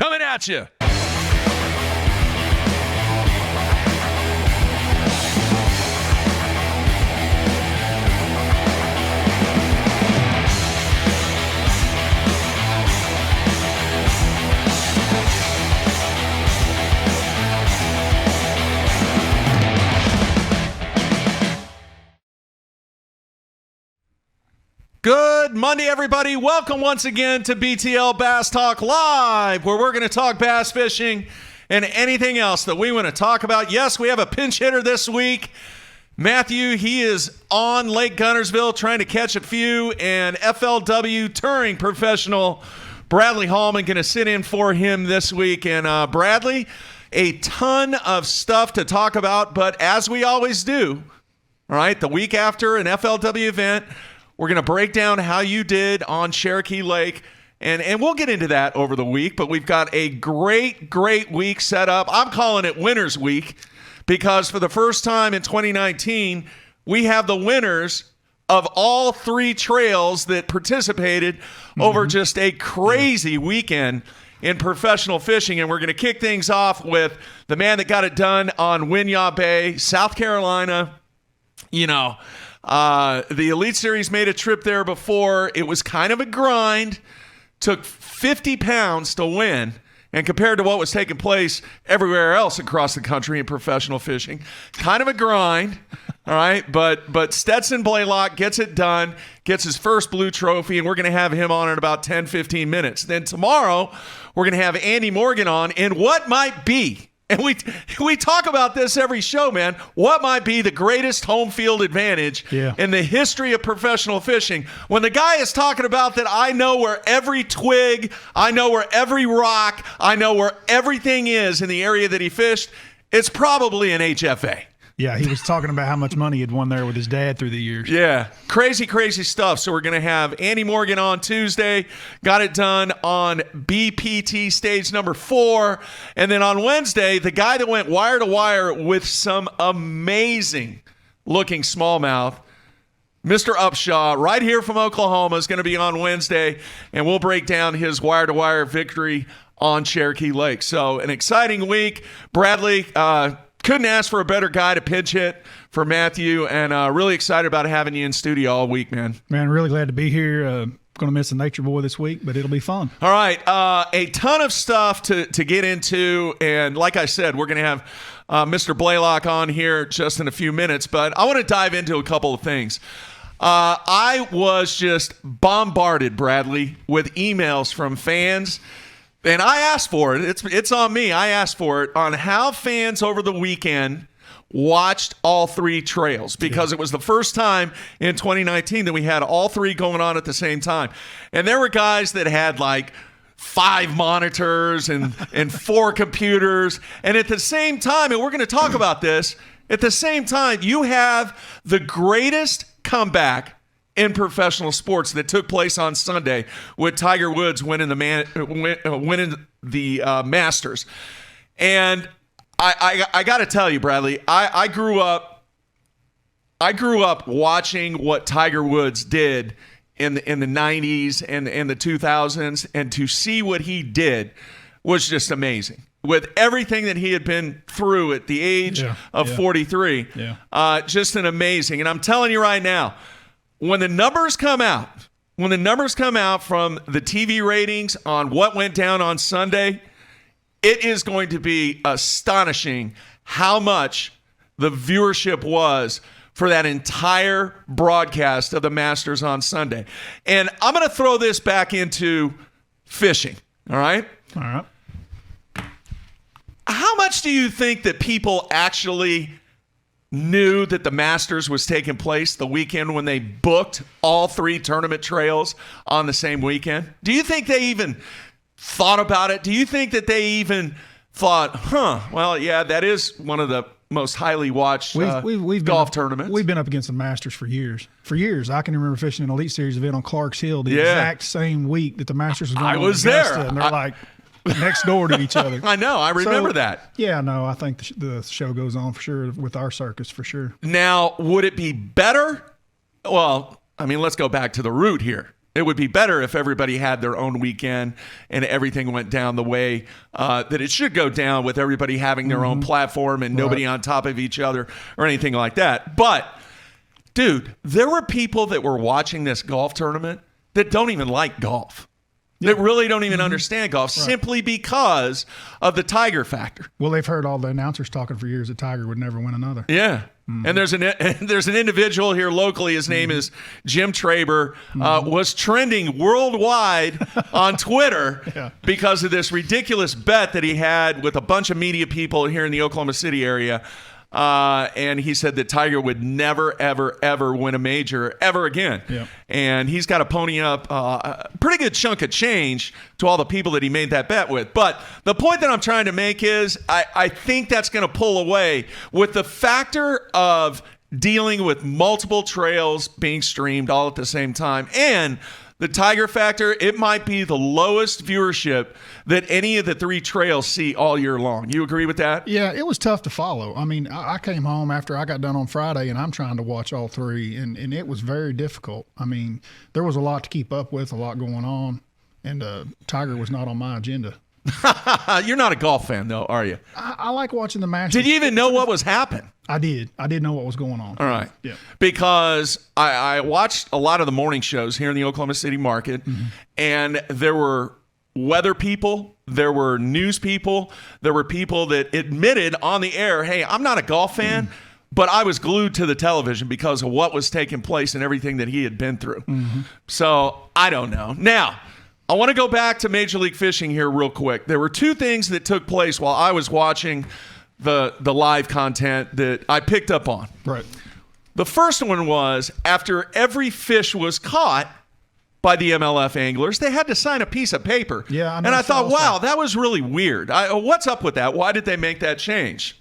coming at you. Good Monday, everybody. Welcome once again to BTL Bass Talk Live, where we're going to talk bass fishing and anything else that we want to talk about. Yes, we have a pinch hitter this week. Matthew, he is on Lake Guntersville trying to catch a few, and FLW touring professional Bradley Hallman going to sit in for him this week. And Bradley, a ton of stuff to talk about, but as we always do, all right, the week after an FLW event, we're going to break down how you did on Cherokee Lake, and we'll get into that over the week, but we've got a great week set up. I'm calling it Winners Week because for the first time in 2019, we have the winners of all three trails that participated over just a crazy weekend in professional fishing, and we're going to kick things off with the man that got it done on Winyah Bay, South Carolina. You know, the Elite Series made a trip there before. It was kind of a grind. Took 50 pounds to win. And compared to what was taking place everywhere else across the country in professional fishing, kind of a grind. All right. But Stetson Blaylock gets it done, gets his first blue trophy, and we're going to have him on in about 10, 15 minutes. Then tomorrow, we're going to have Andy Morgan on in what might be, and we talk about this every show, man. What might be the greatest home field advantage in the history of professional fishing? When the guy is talking about that, I know where every twig, I know where every rock, I know where everything is in the area that he fished, it's probably an HFA. Yeah, he was talking about how much money he'd won there with his dad through the years. Yeah, crazy stuff. So we're going to have Andy Morgan on Tuesday. Got it done on BPT stage number 4. And then on Wednesday, the guy that went wire to wire with some amazing looking smallmouth, Mr. Upshaw, right here from Oklahoma, is going to be on Wednesday. And we'll break down his wire to wire victory on Cherokee Lake. So an exciting week. Bradley, couldn't ask for a better guy to pinch hit for Matthew, and really excited about having you in studio all week, man. Man, really glad to be here. Going to miss the Nature Boy this week, but it'll be fun. All right, a ton of stuff to get into, and like I said, we're going to have Mr. Blaylock on here just in a few minutes, but I want to dive into a couple of things. I was just bombarded, Bradley, with emails from fans. And I asked for it. It's on me. I asked for it on how fans over the weekend watched all three trails because it was the first time in 2019 that we had all three going on at the same time. And there were guys that had like 5 monitors and 4 computers. And at the same time, and we're going to talk about this, at the same time, you have the greatest comeback in professional sports that took place on Sunday with Tiger Woods winning the Masters. And I got to tell you, Bradley, I grew up watching what Tiger Woods did in the 90s and the 2000s, and to see what he did was just amazing. With everything that he had been through at the age of 43, just an amazing. And I'm telling you right now, when the numbers come out from the TV ratings on what went down on Sunday, it is going to be astonishing how much the viewership was for that entire broadcast of the Masters on Sunday. And I'm going to throw this back into fishing, all right? All right. How much do you think that people actually knew that the Masters was taking place the weekend when they booked all three tournament trails on the same weekend? Do you think they even thought about it? Do you think that they even thought, well, yeah, that is one of the most highly watched golf tournaments. We've been up against the Masters for years. For years. I can remember fishing an Elite Series event on Clark's Hill the exact same week that the Masters was going on. I was there. And they're like next door to each other. I know. I remember that. Yeah, no, I think the show goes on for sure with our circus for sure. Now, would it be better? Well, I mean, let's go back to the root here. It would be better if everybody had their own weekend and everything went down the way that it should go down, with everybody having their own platform and nobody on top of each other or anything like that. But, dude, there were people that were watching this golf tournament that don't even like golf. That really don't even understand golf simply because of the Tiger factor. Well, they've heard all the announcers talking for years that Tiger would never win another. Yeah. And there's an individual here locally. His name is Jim Traber. Was trending worldwide on Twitter because of this ridiculous bet that he had with a bunch of media people here in the Oklahoma City area. And he said that Tiger would never, ever, ever win a major ever again. Yep. And he's got to pony up a pretty good chunk of change to all the people that he made that bet with. But the point that I'm trying to make is I think that's going to pull away with the factor of dealing with multiple trails being streamed all at the same time. And the Tiger factor, it might be the lowest viewership that any of the three trails see all year long. You agree with that? Yeah, it was tough to follow. I mean, I came home after I got done on Friday, and I'm trying to watch all three, and it was very difficult. I mean, there was a lot to keep up with, a lot going on, and Tiger was not on my agenda. You're not a golf fan, though, are you? I like watching the Masters. Did you even know what was happening? I did. I did know what was going on. All right. Yeah. Because I watched a lot of the morning shows here in the Oklahoma City market, and there were weather people, there were news people, there were people that admitted on the air, hey, I'm not a golf fan, but I was glued to the television because of what was taking place and everything that he had been through. So I don't know. Now, I want to go back to Major League Fishing here real quick. There were two things that took place while I was watching the live content that I picked up on. Right. The first one was after every fish was caught by the MLF anglers, they had to sign a piece of paper. Yeah, and I thought, wow, that was really weird. What's up with that? Why did they make that change?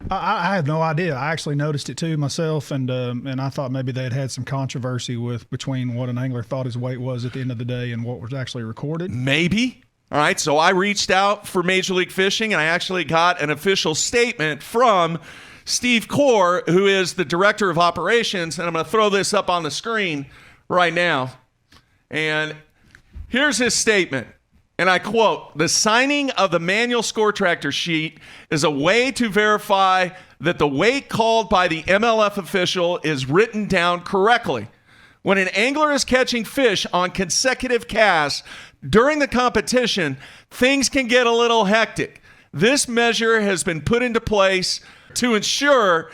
I had no idea. I actually noticed it too myself, and I thought maybe they had some controversy between what an angler thought his weight was at the end of the day and what was actually recorded. Maybe. All right, so I reached out for Major League Fishing, and I actually got an official statement from Steve Core, who is the director of operations, and I'm going to throw this up on the screen right now. And here's his statement, and I quote, "The signing of the manual score tractor sheet is a way to verify that the weight called by the MLF official is written down correctly. When an angler is catching fish on consecutive casts during the competition, things can get a little hectic. This measure has been put into place to ensure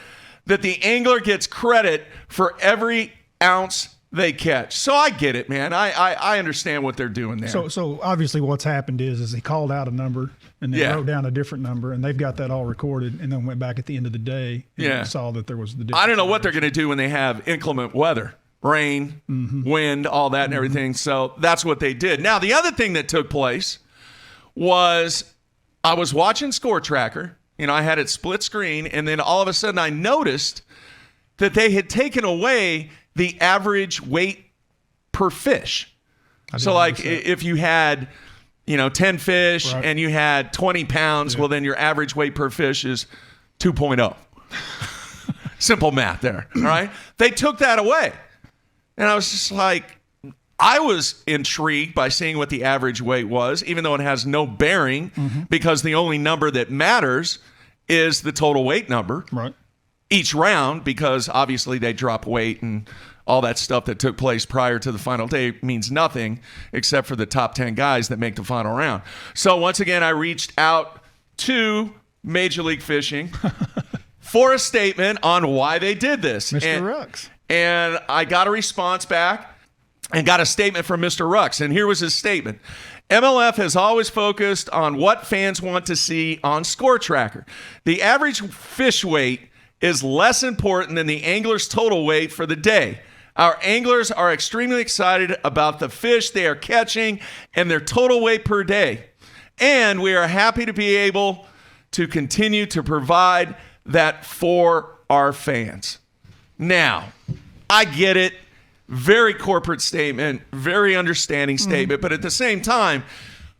that the angler gets credit for every ounce they catch." So I get it, man. I understand what they're doing there. So obviously what's happened is he called out a number and then wrote down a different number, and they've got that all recorded, and then went back at the end of the day and saw that there was the difference. I don't know what they're going to do when they have inclement weather. Rain, wind, all that and everything. So that's what they did. Now, the other thing that took place was I was watching Score Tracker. You know, I had it split screen, and then all of a sudden I noticed that they had taken away the average weight per fish. So, like, if you had, 10 fish and you had 20 pounds, well, then your average weight per fish is 2.0. Simple math there, all right? They took that away. And I was just like, I was intrigued by seeing what the average weight was, even though it has no bearing, because the only number that matters is the total weight number each round, because obviously they drop weight and all that stuff that took place prior to the final day means nothing except for the top 10 guys that make the final round. So once again, I reached out to Major League Fishing for a statement on why they did this. Mr. Rux. And I got a response back and got a statement from Mr. Rux. And here was his statement. MLF has always focused on what fans want to see on Score Tracker. The average fish weight is less important than the angler's total weight for the day. Our anglers are extremely excited about the fish they are catching and their total weight per day. And we are happy to be able to continue to provide that for our fans. Now, I get it. Very corporate statement, very understanding statement, but at the same time,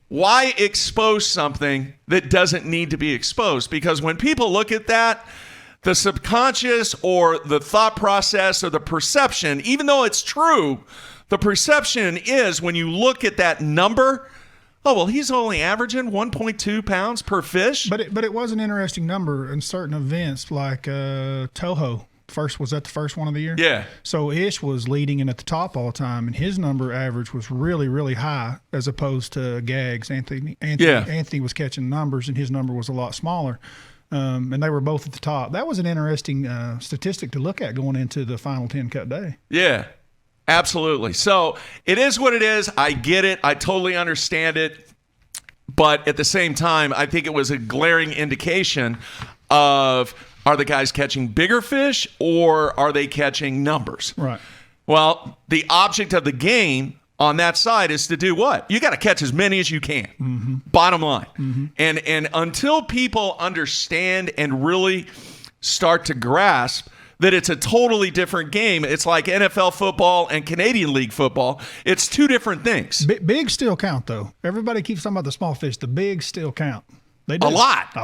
why expose something that doesn't need to be exposed? Because when people look at that, the subconscious or the thought process or the perception, even though it's true, the perception is when you look at that number, oh, well, he's only averaging 1.2 pounds per fish. But it was an interesting number in certain events like Toho. Was that the first one of the year? Yeah. So Ish was leading in at the top all the time, and his number average was really, really high as opposed to Gags. Anthony was catching numbers, and his number was a lot smaller. And they were both at the top. That was an interesting statistic to look at going into the final 10 cut day. Yeah, absolutely. So it is what it is. I get it. I totally understand it. But at the same time, I think it was a glaring indication of, are the guys catching bigger fish or are they catching numbers? Right. Well, the object of the game on that side is to do what? You got to catch as many as you can. Bottom line. And until people understand and really start to grasp that it's a totally different game, it's like NFL football and Canadian League football. It's two different things. Big still count, though. Everybody keeps talking about the small fish. The big still count. They do. A lot.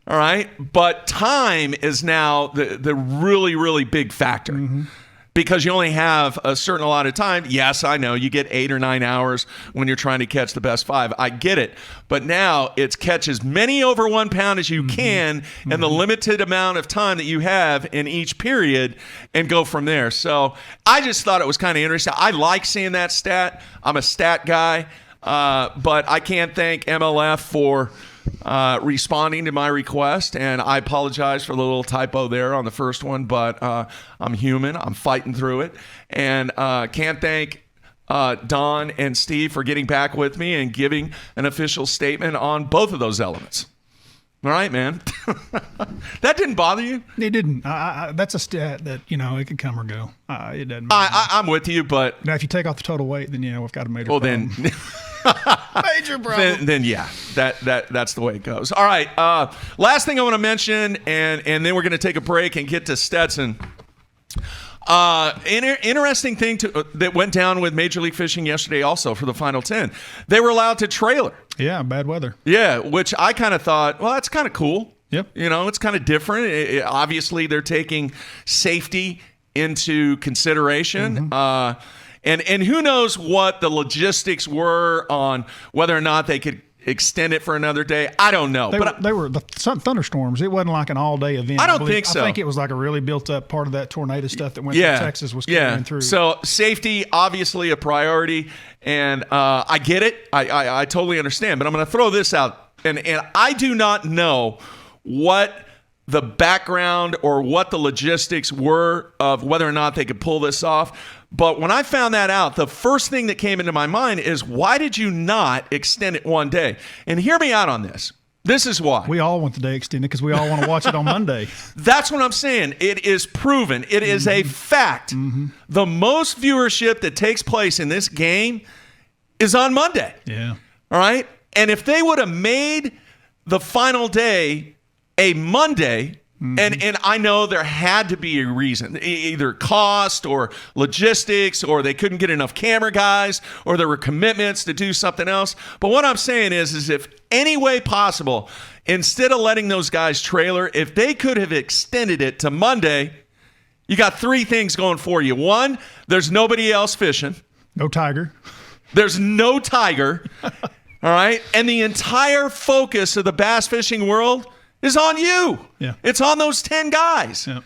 All right. But time is now the really, really big factor. Because you only have a certain amount of time. Yes, I know you get 8 or 9 hours when you're trying to catch the best 5. I get it. But now it's catch as many over 1 pound as you can in the limited amount of time that you have in each period and go from there. So I just thought it was kind of interesting. I like seeing that stat. I'm a stat guy. But I can't thank MLF for responding to my request, and I apologize for the little typo there on the first one, but I'm human. I'm fighting through it, and can't thank Don and Steve for getting back with me and giving an official statement on both of those elements. All right, man. That didn't bother you? It didn't. That's a stat that, it could come or go. It doesn't matter. I'm with you, but... Now, if you take off the total weight, then, we've got a major problem. Then... Major problem. Then yeah, that's the way it goes. All right. Last thing I want to mention, and then we're going to take a break and get to Stetson. Interesting thing that went down with Major League Fishing yesterday also for the Final 10. They were allowed to trailer. Yeah, bad weather. Yeah, which I kind of thought, well, that's kind of cool. Yep. It's kind of different. Obviously, they're taking safety into consideration. And who knows what the logistics were on whether or not they could extend it for another day. I don't know. They were some thunderstorms. It wasn't like an all-day event. I don't think so. I think it was like a really built-up part of that tornado stuff that went through Texas was coming through. So safety, obviously a priority, and I get it. I totally understand. But I'm going to throw this out, and I do not know what the background or what the logistics were of whether or not they could pull this off. But when I found that out, the first thing that came into my mind is, why did you not extend it one day? And hear me out on this. This is why. We all want the day extended because we all want to watch it on Monday. That's what I'm saying. It is proven. It is a fact. The most viewership that takes place in this game is on Monday. Yeah. All right? And if they would have made the final day a Monday... And I know there had to be a reason, either cost or logistics, or they couldn't get enough camera guys, or there were commitments to do something else. But what I'm saying is if any way possible, instead of letting those guys trailer, if they could have extended it to Monday, you got 3 things going for you. 1, there's nobody else fishing. No tiger. There's no tiger. All right? And the entire focus of the bass fishing world is on you. Yeah. It's on those 10 guys. Yeah.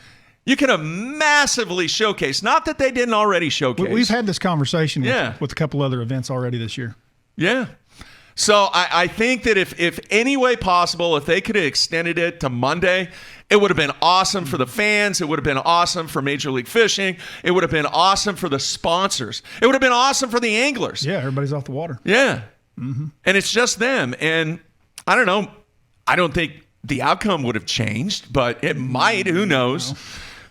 You can have massively showcased. Not that they didn't already showcase. We've had this conversation with a couple other events already this year. Yeah. So I think that if any way possible, if they could have extended it to Monday, it would have been awesome for the fans. It would have been awesome for Major League Fishing. It would have been awesome for the sponsors. It would have been awesome for the anglers. Yeah, everybody's off the water. Yeah. And it's just them. And I don't know. I don't think the outcome would have changed, but it might. Who knows?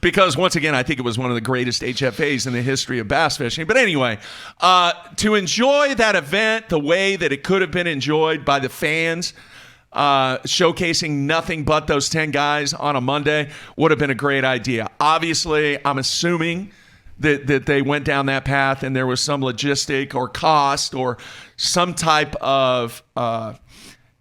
Because, once again, I think it was one of the greatest HFAs in the history of bass fishing. But anyway, to enjoy that event the way that it could have been enjoyed by the fans, showcasing nothing but those 10 guys on a Monday would have been a great idea. Obviously, I'm assuming that they went down that path and there was some logistic or cost or some type of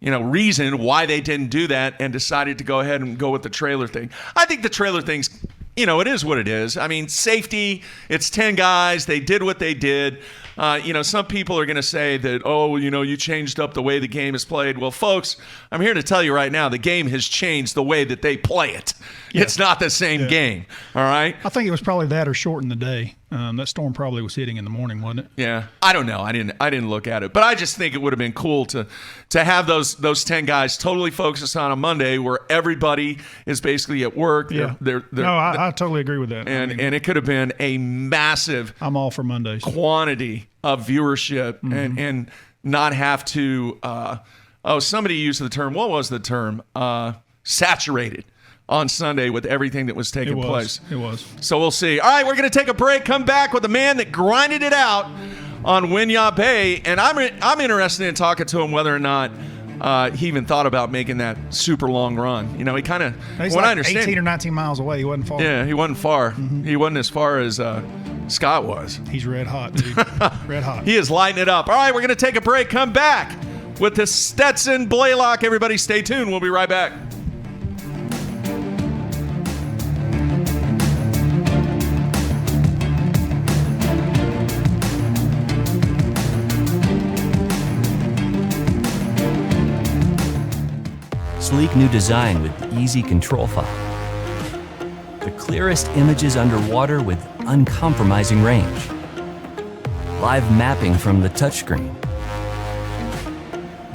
reason why they didn't do that and decided to go ahead and go with the trailer thing. I think the trailer thing's it is what it is. I mean, safety, it's 10 guys. They did what they did. Some people are going to say that, you changed up the way the game is played. Well, folks, I'm here to tell you right now, the game has changed the way that they play it. Yeah. It's not the same game, all right? I think it was probably that or shorten the day. That storm probably was hitting in the morning, wasn't it? Yeah, I don't know. I didn't look at it, but I just think it would have been cool to have those 10 guys totally focused on a Monday where everybody is basically at work. Yeah. I totally agree with that. And it could have been a massive. I'm all for Mondays. Quantity of viewership and not have to. Somebody used the term. What was the term? Saturated on Sunday with everything that was taking place. It was. So we'll see. All right, we're going to take a break, come back with a man that grinded it out on Winyah Bay, and I'm interested in talking to him whether or not he even thought about making that super long run. He kind of, I understand, 18 or 19 miles away. He wasn't far. Yeah, he wasn't far. He wasn't as far as Scott was. He's red hot, dude. Red hot. He is lighting it up. All right, we're going to take a break, come back with the Stetson Blaylock. Everybody stay tuned. We'll be right back. Sleek new design with easy control file. The clearest images underwater with uncompromising range. Live mapping from the touchscreen.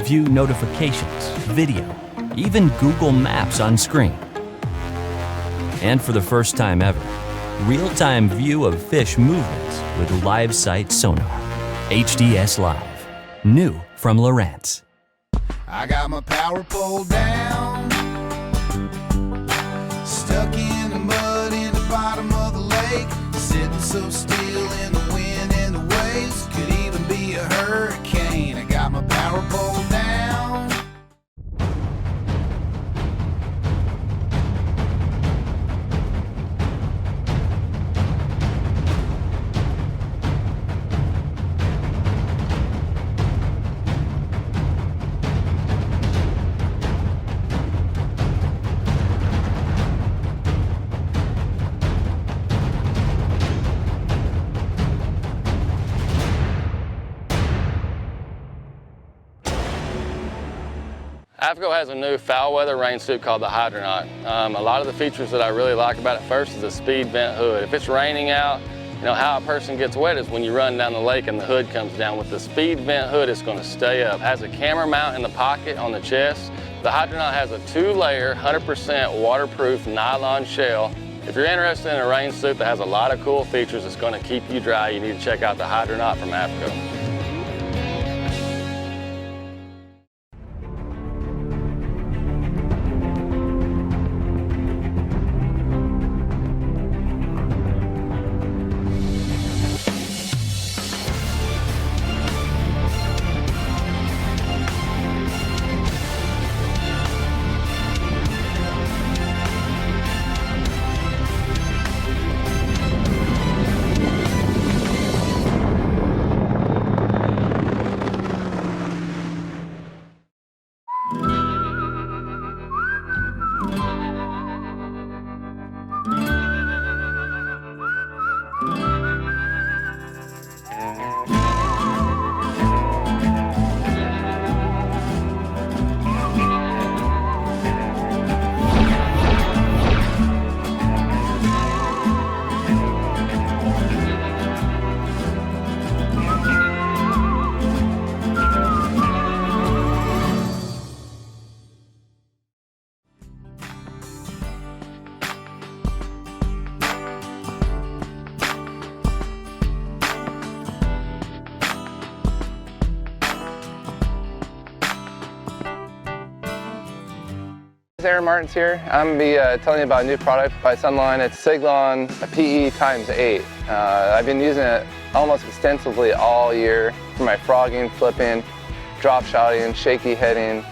View notifications, video, even Google Maps on screen. And for the first time ever, real-time view of fish movements with live sight sonar. HDS Live. New from Lowrance. I got my power pole down, stuck in the mud in the bottom of the lake, sitting so still in the wind and the waves, could even be a hurricane. I got my power pole down. AFCO has a new foul weather rain suit called the Hydronaut. A lot of the features that I really like about it first is the speed vent hood. If it's raining out, how a person gets wet is when you run down the lake and the hood comes down. With the speed vent hood, it's going to stay up. It has a camera mount in the pocket on the chest. The Hydronaut has a 2-layer, 100% waterproof nylon shell. If you're interested in a rain suit that has a lot of cool features that's going to keep you dry, you need to check out the Hydronaut from AFCO. Aaron Martins here. I'm going to be telling you about a new product by Sunline. It's Siglon PE x8. I've been using it almost extensively all year for my frogging, flipping, drop shotting, shaky heading,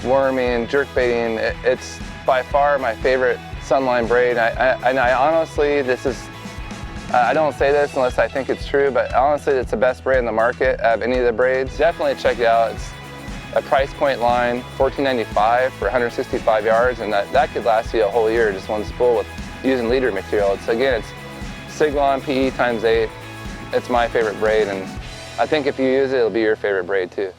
worming, jerk baiting. It's by far my favorite Sunline braid. I honestly, I don't say this unless I think it's true, but honestly it's the best braid in the market of any of the braids. Definitely check it out. It's a price point line, $14.95 for 165 yards, and that could last you a whole year, just one spool with using leader material. It's Siglon PE times 8. It's my favorite braid, and I think if you use it, it'll be your favorite braid too.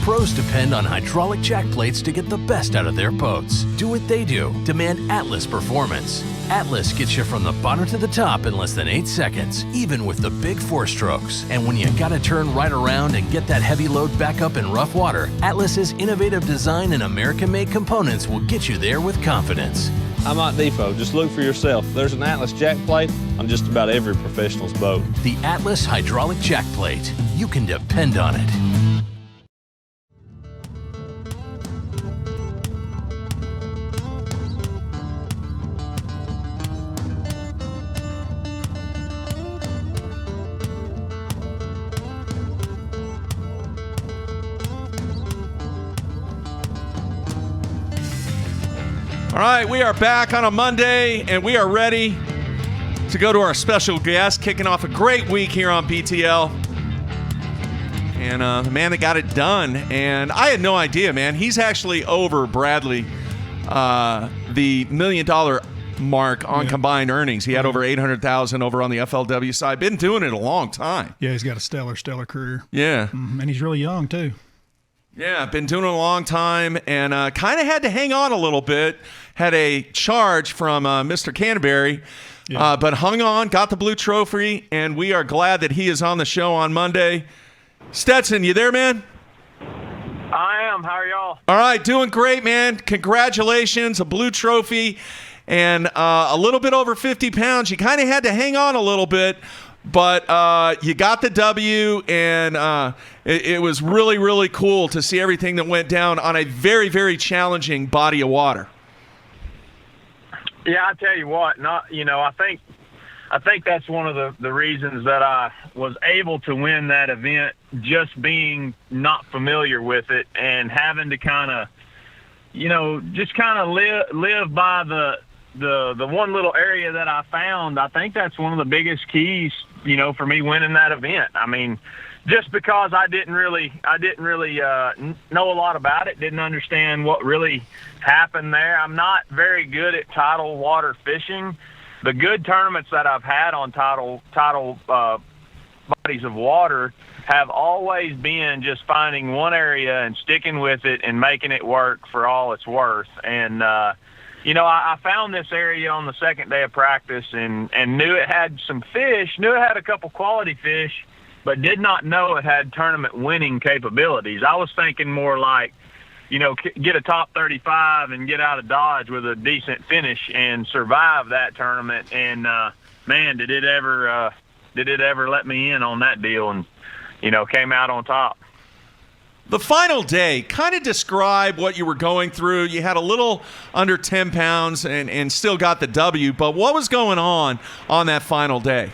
Pros depend on hydraulic jack plates to get the best out of their boats. Do what they do. Demand Atlas performance. Atlas gets you from the bottom to the top in less than 8 seconds, even with the big 4 strokes. And when you gotta turn right around and get that heavy load back up in rough water, Atlas's innovative design and American-made components will get you there with confidence. I'm at Depot. Just look for yourself. There's an Atlas jack plate on just about every professional's boat. The Atlas hydraulic jack plate. You can depend on it. All right, we are back on a Monday, and we are ready to go to our special guest, kicking off a great week here on BTL. And the man that got it done, and I had no idea, man. He's actually over Bradley, the $1 million mark on combined earnings. He had over 800,000 over on the FLW side. Been doing it a long time. Yeah, he's got a stellar career. Yeah. And he's really young, too. Yeah, been doing it a long time, and kind of had to hang on a little bit. Had a charge from Mr. Canterbury, but hung on, got the blue trophy, and we are glad that he is on the show on Monday. Stetson, you there, man? I am. How are y'all? All right, doing great, man. Congratulations, a blue trophy, and a little bit over 50 pounds. You kind of had to hang on a little bit, but you got the W, and it was really, really cool to see everything that went down on a very, very challenging body of water. Yeah, I tell you what, I think that's one of the reasons that I was able to win that event, just being not familiar with it and having to kind of, just kind of live by the one little area that I found. I think that's one of the biggest keys, for me winning that event. I mean, just because I didn't really know a lot about it, didn't understand what really happened there. I'm not very good at tidal water fishing. The good tournaments that I've had on tidal bodies of water have always been just finding one area and sticking with it and making it work for all it's worth. And I found this area on the second day of practice and knew it had some fish, knew it had a couple quality fish, but did not know it had tournament winning capabilities. I was thinking more like, get a top 35 and get out of Dodge with a decent finish and survive that tournament. And man, did it ever let me in on that deal, and came out on top. The final day, kind of describe what you were going through. You had a little under 10 pounds and still got the W, but what was going on that final day?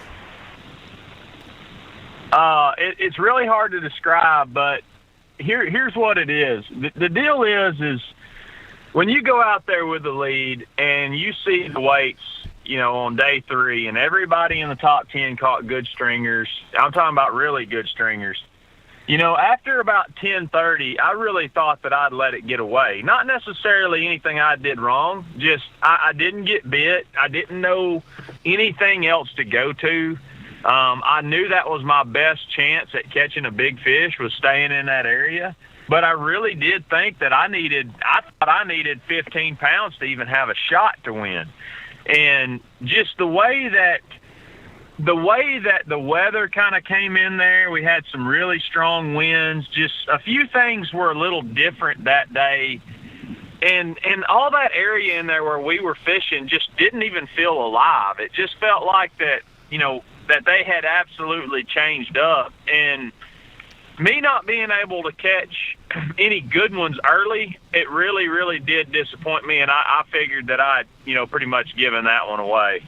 It's really hard to describe, but here's what it is. The deal is when you go out there with the lead and you see the weights, on day 3, and everybody in the top 10 caught good stringers. I'm talking about really good stringers. After about 10:30, I really thought that I'd let it get away. Not necessarily anything I did wrong, just I didn't get bit. I didn't know anything else to go to. I knew that was my best chance at catching a big fish, was staying in that area. But I really did think that I thought I needed 15 pounds to even have a shot to win. And just the way that the weather kind of came in there, we had some really strong winds. Just a few things were a little different that day. And all that area in there where we were fishing just didn't even feel alive. It just felt like that, that they had absolutely changed up. And me not being able to catch any good ones early, it really, really did disappoint me. And I figured that I'd, pretty much given that one away.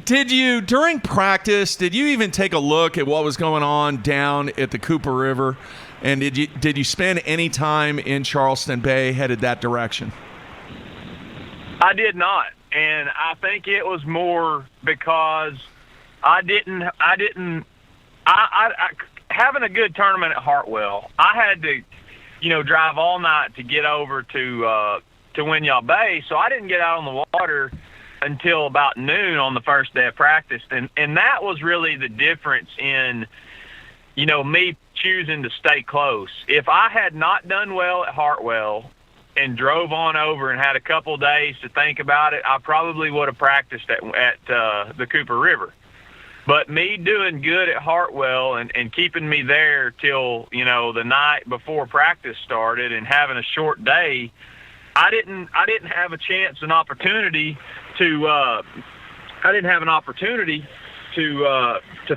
Did you, during practice, did you even take a look at what was going on down at the Cooper River? And did you spend any time in Charleston Bay headed that direction? I did not. And I think it was more because having a good tournament at Hartwell, I had to, drive all night to get over to Winyah Bay, so I didn't get out on the water until about noon on the first day of practice. And that was really the difference in, me choosing to stay close. If I had not done well at Hartwell and drove on over and had a couple days to think about it, I probably would have practiced at the Cooper River. But me doing good at Hartwell and keeping me there till, the night before practice started and having a short day, I didn't have an opportunity to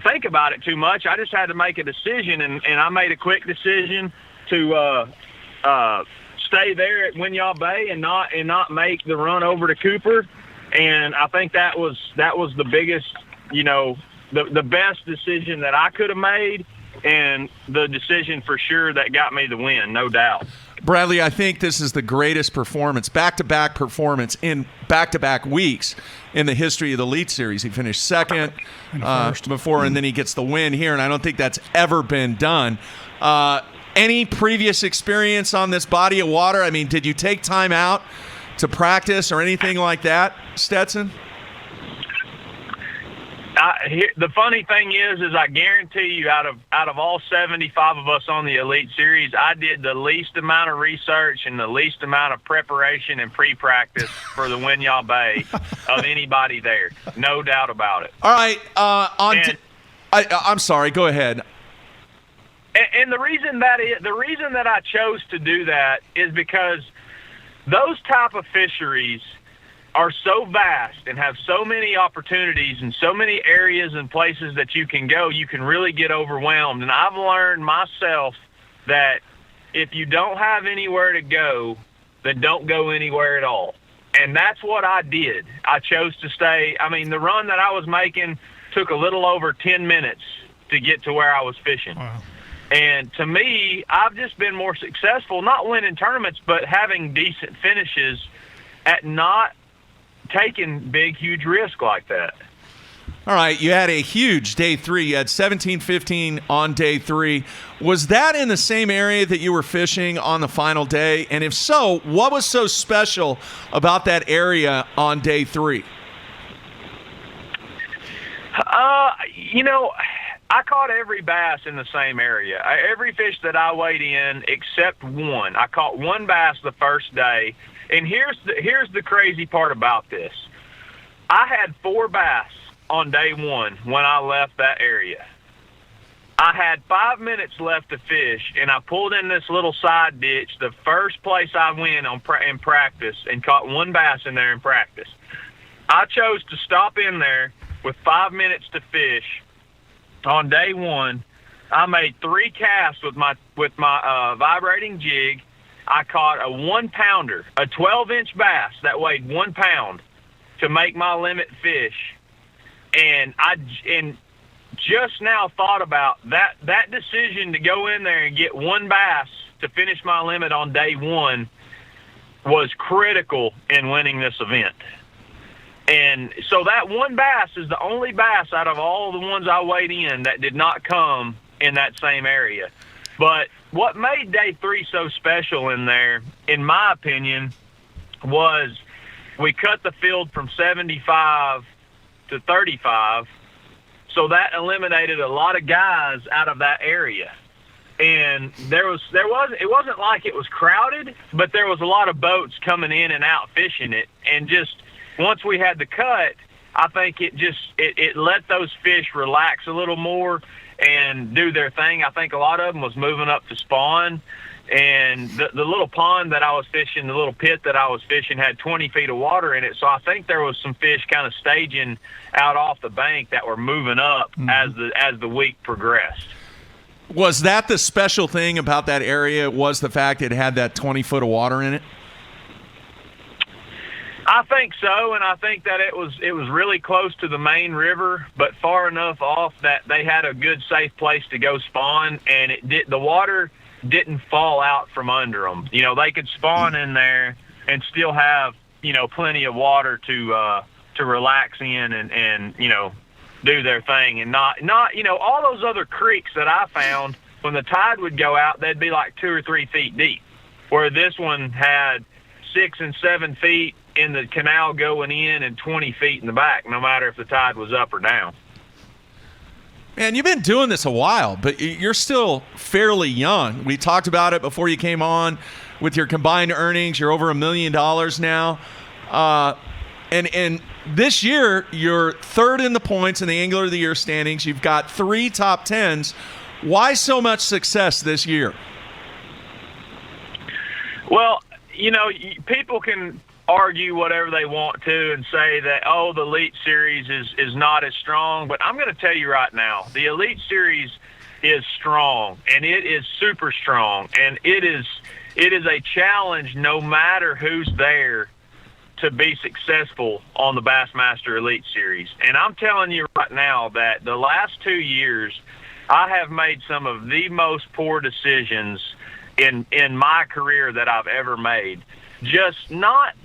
think about it too much. I just had to make a decision, and I made a quick decision to stay there at Winyah Bay and not make the run over to Cooper. And I think that was the biggest, the best decision that I could have made, and the decision for sure that got me the win, no doubt. Bradley, I think this is the greatest performance, back-to-back performance in back-to-back weeks in the history of the Elite Series. He finished second before, and then he gets the win here, and I don't think that's ever been done. Any previous experience on this body of water? I mean, did you take time out to practice or anything like that, Stetson? The funny thing is I guarantee you, out of all 75 of us on the Elite Series, I did the least amount of research and the least amount of preparation and pre-practice for the Winyah Bay of anybody there. No doubt about it. All right. I'm sorry. Go ahead. And the reason that I chose to do that is because those type of fisheries are so vast and have so many opportunities and so many areas and places that you can go, you can really get overwhelmed. And I've learned myself that if you don't have anywhere to go, then don't go anywhere at all. And that's what I did. I chose to stay. I mean, the run that I was making took a little over 10 minutes to get to where I was fishing. Wow. And to me, I've just been more successful, not winning tournaments, but having decent finishes at not taking big, huge risk like that. All right, you had a huge day 3. You had 17-15 on day 3. Was that in the same area that you were fishing on the final day? And if so, what was so special about that area on day 3? I caught every bass in the same area. Every fish that I weighed in except one. I caught one bass the first day. And here's the crazy part about this. I had 4 bass on day 1 when I left that area. I had 5 minutes left to fish, and I pulled in this little side ditch, the first place I went in practice, and caught 1 bass in there in practice. I chose to stop in there with 5 minutes to fish. On day 1, I made 3 casts with my vibrating jig. I caught a 1-pounder, a 12-inch bass that weighed 1 pound to make my limit fish. And I just now thought about that decision to go in there and get 1 bass to finish my limit on day 1 was critical in winning this event. And so that 1 bass is the only bass out of all the ones I weighed in that did not come in that same area. But what made day 3 so special in there, in my opinion, was we cut the field from 75 to 35. So that eliminated a lot of guys out of that area. And it wasn't like it was crowded, but there was a lot of boats coming in and out fishing it. And just once we had the cut, I think it let those fish relax a little more and do their thing. I think a lot of them was moving up to spawn, and the little pond that I was fishing, the little pit that I was fishing had 20 feet of water in it. So I think there was some fish kind of staging out off the bank that were moving up as the week progressed. Was that the special thing about that area, was the fact it had that 20 foot of water in it? I think so, and I think that it was really close to the main river, but far enough off that they had a good, safe place to go spawn, and the water didn't fall out from under them. They could spawn in there and still have plenty of water to relax in and do their thing, and not all those other creeks that I found, when the tide would go out, they'd be like 2 or 3 feet deep, where this one had 6 and 7 feet in the canal going in and 20 feet in the back, no matter if the tide was up or down. Man, you've been doing this a while, but you're still fairly young. We talked about it before you came on with your combined earnings. You're over $1 million now. And this year, you're third in the points in the Angler of the Year standings. You've got 3 top 10s. Why so much success this year? Well, people can argue whatever they want to and say that, the Elite Series is not as strong. But I'm going to tell you right now, the Elite Series is strong, and it is super strong. And it is a challenge no matter who's there to be successful on the Bassmaster Elite Series. And I'm telling you right now that the last 2 years, I have made some of the most poor decisions in my career that I've ever made. Just not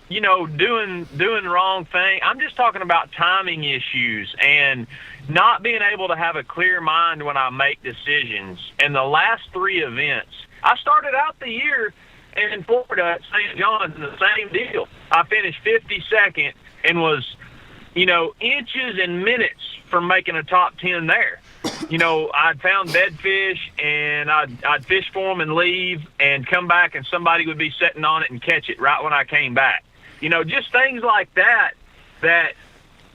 doing wrong thing. I'm just talking about timing issues and not being able to have a clear mind when I make decisions. And the last 3 events, I started out the year in Florida at St. John's, the same deal. I finished 52nd and was, inches and minutes from making a top 10 there. I'd found bedfish, and I'd fish for them and leave and come back, and somebody would be sitting on it and catch it right when I came back. Just things like that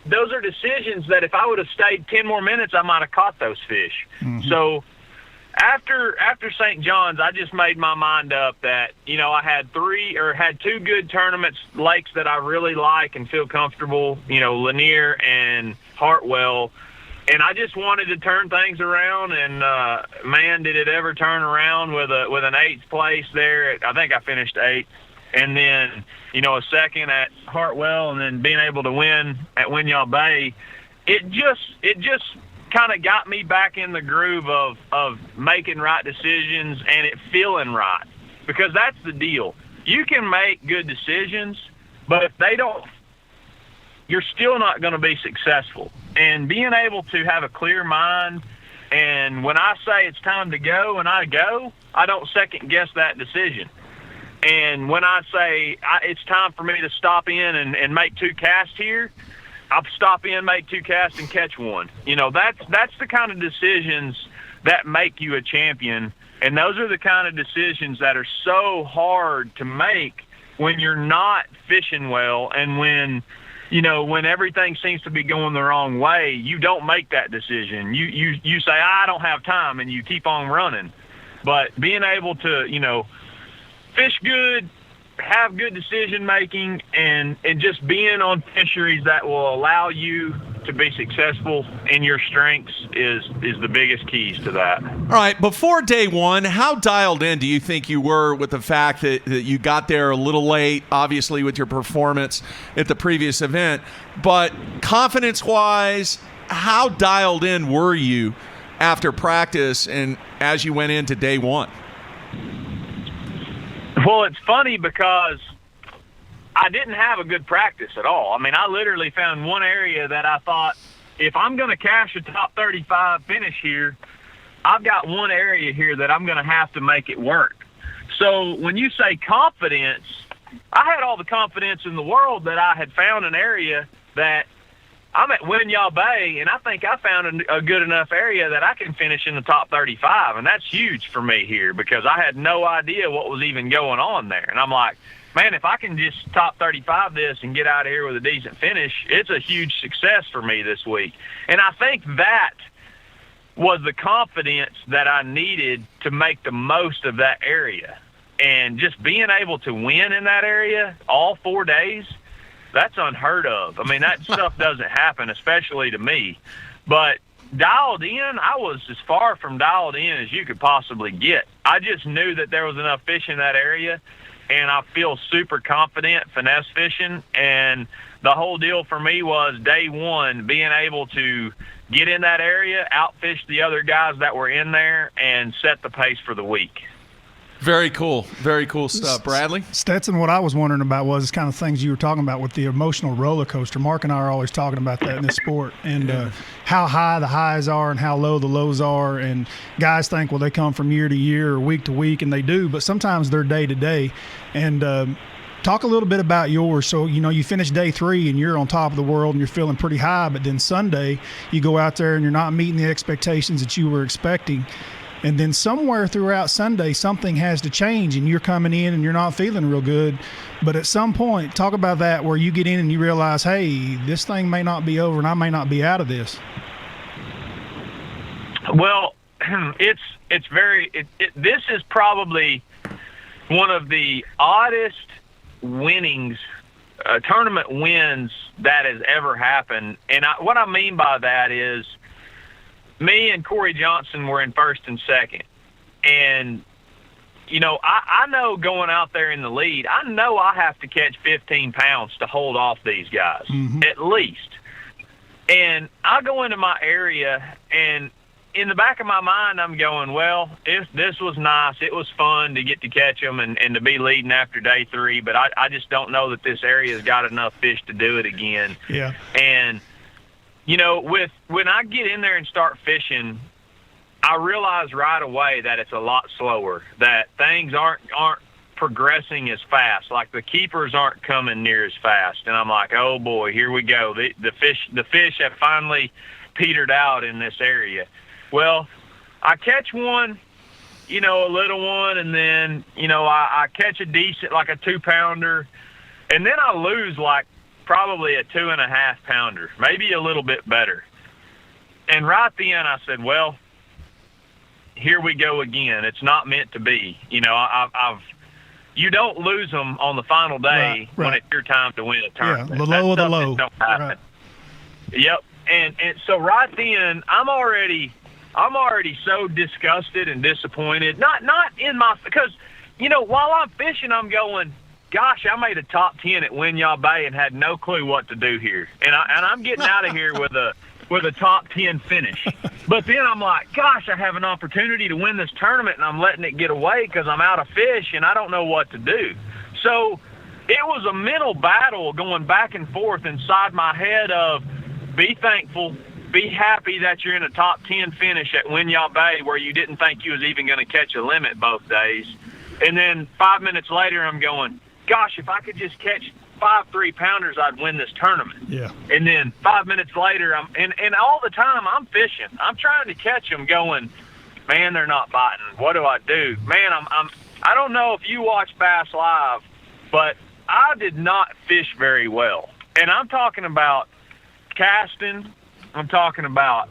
those are decisions that if I would have stayed 10 more minutes, I might have caught those fish. Mm-hmm. So after St. John's, I just made my mind up that, I had 2 good tournaments, lakes that I really like and feel comfortable, Lanier and Hartwell. And I just wanted to turn things around, and man, did it ever turn around with an 8th place there. I think I finished 8th, and then a second at Hartwell, and then being able to win at Winyah Bay. It just kind of got me back in the groove of making right decisions and it feeling right, because that's the deal. You can make good decisions, but if they don't, you're still not going to be successful. And being able to have a clear mind, and when I say it's time to go and I go, I don't second guess that decision. And when I say it's time for me to stop in and make 2 casts here, I'll stop in, make 2 casts, and catch one. That's the kind of decisions that make you a champion. And those are the kind of decisions that are so hard to make when you're not fishing well, and when everything seems to be going the wrong way. You don't make that decision. You say, I don't have time, and you keep on running. But being able to, fish good, have good decision making, and just being on fisheries that will allow you to be successful in your strengths is the biggest keys to that. All right, before day one, how dialed in do you think you were with the fact that you got there a little late, obviously with your performance at the previous event, but confidence-wise, how dialed in were you after practice and as you went into day one? Well, it's funny because I didn't have a good practice at all. I mean, I literally found one area that I thought, if I'm going to cash a top 35 finish here, I've got one area here that I'm going to have to make it work. So when you say confidence, I had all the confidence in the world that I had found an area that I'm at Winyah Bay, and I think I found a good enough area that I can finish in the top 35, and that's huge for me here because I had no idea what was even going on there. And I'm like, man, if I can just top 35 this and get out of here with a decent finish, it's a huge success for me this week. And I think that was the confidence that I needed to make the most of that area. And just being able to win in that area all 4 days, that's unheard of. I mean, that stuff doesn't happen, especially to me. But dialed in, I was as far from dialed in as you could possibly get. I just knew that there was enough fish in that area, and I feel super confident finesse fishing. And the whole deal for me was day one, being able to get in that area, outfish the other guys that were in there, and set the pace for the week. Very cool. Very cool stuff. Bradley? Stetson, what I was wondering about was kind of things you were talking about with the emotional roller coaster. Mark and I are always talking about that in this sport, and how high the highs are and how low the lows are. And guys think, well, they come from year to year or week to week, and they do, but sometimes they're day to day. And talk a little bit about yours. So, you finish day 3 and you're on top of the world and you're feeling pretty high, but then Sunday you go out there and you're not meeting the expectations that you were expecting. And then somewhere throughout Sunday, something has to change and you're coming in and you're not feeling real good. But at some point, talk about that where you get in and you realize, hey, this thing may not be over and I may not be out of this. Well, this is probably one of the oddest tournament wins that has ever happened. And what I mean by that is me and Corey Johnson were in first and second. And, I know going out there in the lead, I know I have to catch 15 pounds to hold off these guys, at least. And I go into my area, and in the back of my mind, I'm going, well, this was nice. It was fun to get to catch them and to be leading after day 3, but I just don't know that this area's got enough fish to do it again. Yeah. And, when I get in there and start fishing, I realize right away that it's a lot slower, that things aren't progressing as fast. Like the keepers aren't coming near as fast. And I'm like, oh boy, here we go. The fish have finally petered out in this area. Well, I catch one, a little one, and then, I catch a decent, like a 2-pounder, and then I lose like probably a 2.5-pounder, maybe a little bit better. And right then I said, well, here we go again. It's not meant to be. You don't lose them on the final day when it's your time to win a tournament. Yeah, the low of the low. Don't happen. Right. Yep. And so right then I'm already so disgusted and disappointed. Not in my, because while I'm fishing, I'm going, gosh, I made a top 10 at Winyah Bay and had no clue what to do here. And I'm getting out of here with a top 10 finish. But then I'm like, gosh, I have an opportunity to win this tournament and I'm letting it get away because I'm out of fish and I don't know what to do. So it was a mental battle going back and forth inside my head of be thankful, be happy that you're in a top 10 finish at Winyah Bay where you didn't think you was even going to catch a limit both days. And then 5 minutes later, I'm going, gosh, if I could just catch 5 3-pounders, I'd win this tournament. Yeah. And then 5 minutes later, and all the time I'm fishing. I'm trying to catch them going, man, they're not biting. What do I do? Man, I don't know if you watch Bass Live, but I did not fish very well. And I'm talking about casting. I'm talking about,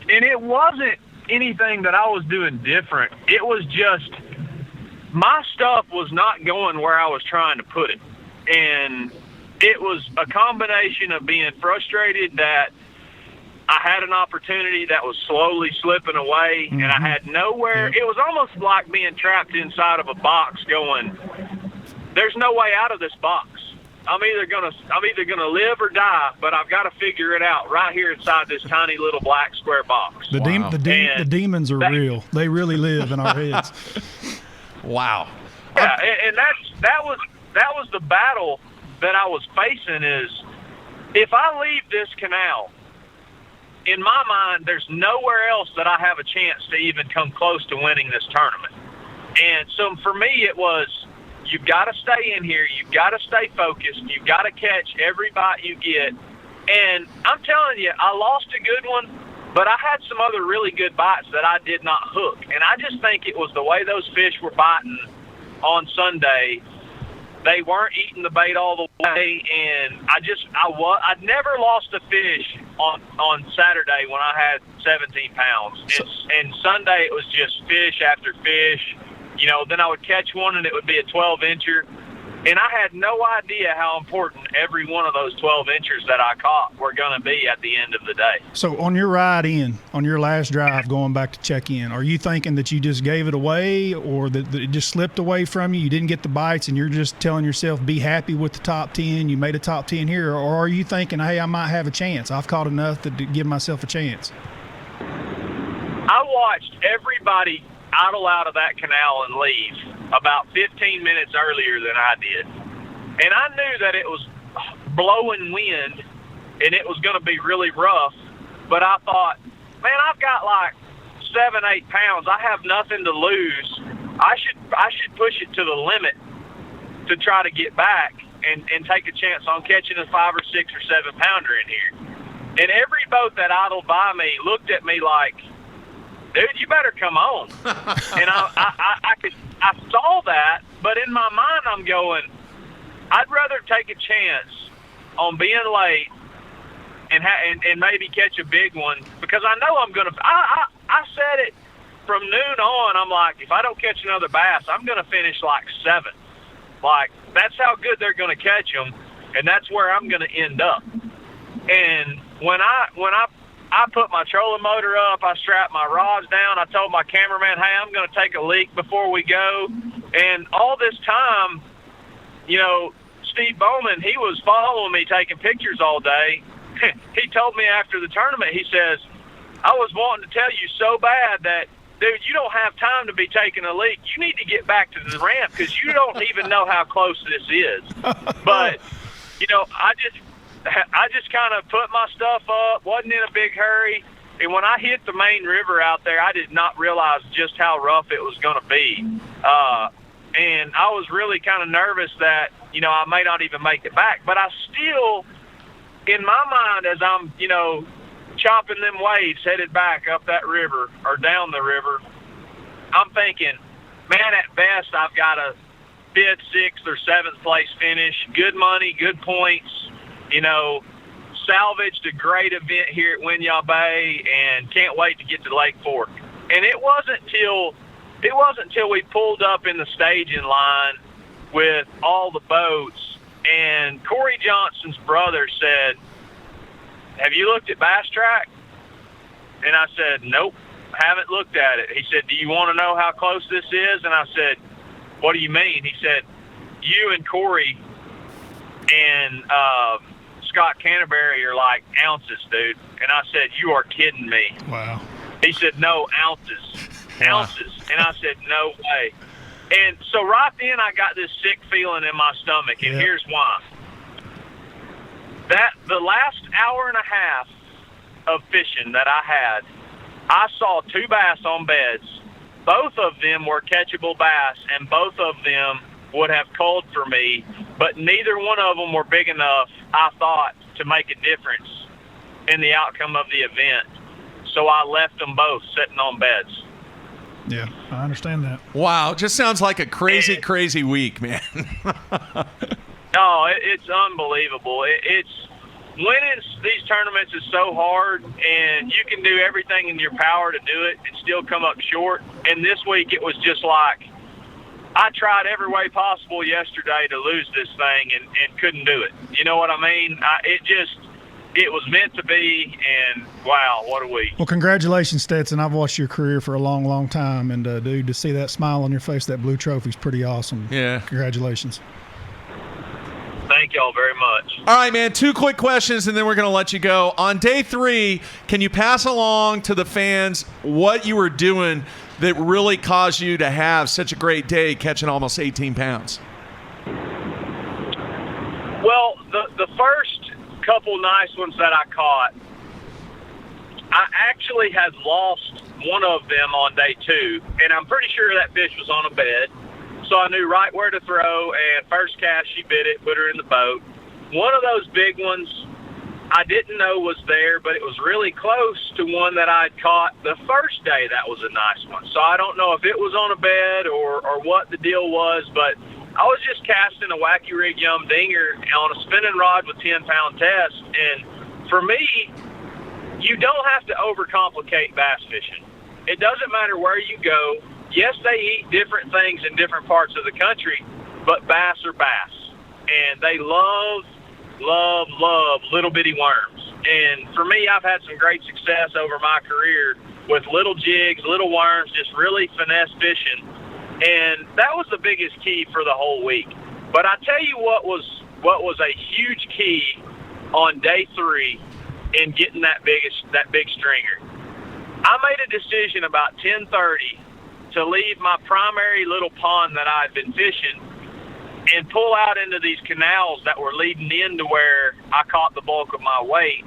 and it wasn't anything that I was doing different. It was just my stuff was not going where I was trying to put it. And it was a combination of being frustrated that I had an opportunity that was slowly slipping away, and I had nowhere. It was almost like being trapped inside of a box going, there's no way out of this box. I'm either gonna live or die, but I've got to figure it out right here inside this tiny little black square box. The demons are real. They really live in our heads. Wow. Yeah, and that was the battle that I was facing. Is if I leave this canal, in my mind, there's nowhere else that I have a chance to even come close to winning this tournament. And so for me, it was, you've got to stay in here. You've got to stay focused. You've got to catch every bite you get. And I'm telling you, I lost a good one, but I had some other really good bites that I did not hook. And I just think it was the way those fish were biting on Sunday. They weren't eating the bait all the way, and I'd never lost a fish on Saturday when I had 17 pounds. And Sunday it was just fish after fish. Then I would catch one and it would be a 12-incher. And I had no idea how important every one of those 12-inchers that I caught were going to be at the end of the day. So on your ride in, on your last drive going back to check in, are you thinking that you just gave it away, or that it just slipped away from you? You didn't get the bites and you're just telling yourself, be happy with the top 10, you made a top 10 here? Or are you thinking, hey, I might have a chance. I've caught enough to give myself a chance? I watched everybody. idle out of that canal and leave about 15 minutes earlier than I did. And I knew that it was blowing wind and it was going to be really rough, but I thought, man, I've got like 7-8 pounds. I have nothing to lose. I should push it to the limit to try to get back and take a chance on catching a 5 or 6 or 7 pounder in here. And every boat that idled by me looked at me like, dude, you better come on. And I saw that, but in my mind I'm going, I'd rather take a chance on being late and maybe catch a big one, because I know I'm gonna. I said it from noon on. I'm like, if I don't catch another bass, I'm gonna finish like 7th. Like, that's how good they're gonna catch them, and that's where I'm gonna end up. And when I put my trolling motor up, I strapped my rods down. I told my cameraman, hey, I'm going to take a leak before we go. And all this time, you know, Steve Bowman, he was following me, taking pictures all day. He told me after the tournament, he says, I was wanting to tell you so bad that, dude, you don't have time to be taking a leak. You need to get back to the ramp because you don't even know how close this is. But, you know, I just kind of put my stuff up, wasn't in a big hurry. And when I hit the main river out there, I did not realize just how rough it was going to be. And I was really kind of nervous that, you know, I may not even make it back. But I still, in my mind, as I'm, you know, chopping them waves headed back up that river or down the river, I'm thinking, man, at best I've got a 5th, 6th, or 7th place finish, good money, good points, you know, salvaged a great event here at Winyah Bay and can't wait to get to Lake Fork. And it wasn't till we pulled up in the staging line with all the boats, and Corey Johnson's brother said, have you looked at Bass Track? And I said, nope, haven't looked at it. He said, do you want to know how close this is? And I said, what do you mean? He said, you and Corey and Scott Canterbury are like ounces, dude. And I said, you are kidding me. Wow. He said, no, ounces. Ounces. And I said, no way. And so right then I got this sick feeling in my stomach, and here's why. The last hour and a half of fishing that I had, I saw 2 bass on beds. Both of them were catchable bass, and both of them would have called for me, but neither one of them were big enough, I thought, to make a difference in the outcome of the event. So I left them both sitting on beds. Yeah, I understand that. Wow, just sounds like a crazy week, man. No, it's unbelievable. It's winning these tournaments is so hard, and you can do everything in your power to do it and still come up short. And this week it was just like, I tried every way possible yesterday to lose this thing and couldn't do it. You know what I mean? It was meant to be, and wow, what a week. Well, congratulations, Stetson. I've watched your career for a long, long time, and dude, to see that smile on your face, that blue trophy is pretty awesome. Yeah. Congratulations. Thank y'all very much. All right, man, 2 quick questions, and then we're going to let you go. On day 3, can you pass along to the fans what you were doing that really caused you to have such a great day catching almost 18 pounds? Well, the first couple nice ones that I caught, I actually had lost one of them on day 2, and I'm pretty sure that fish was on a bed. So I knew right where to throw, and first cast, she bit it, put her in the boat. One of those big ones I didn't know was there, but it was really close to one that I'd caught the first day. That was a nice one. So I don't know if it was on a bed or what the deal was, but I was just casting a wacky rig yum dinger on a spinning rod with 10-pound test. And for me, you don't have to overcomplicate bass fishing. It doesn't matter where you go. Yes, they eat different things in different parts of the country, but bass are bass. And they love little bitty worms. And for me, I've had some great success over my career with little jigs, little worms, just really finesse fishing. And that was the biggest key for the whole week. But I tell you what was a huge key on day 3 in getting that big stringer. I made a decision about 10:30 to leave my primary little pond that I had been fishing and pull out into these canals that were leading into where I caught the bulk of my weight.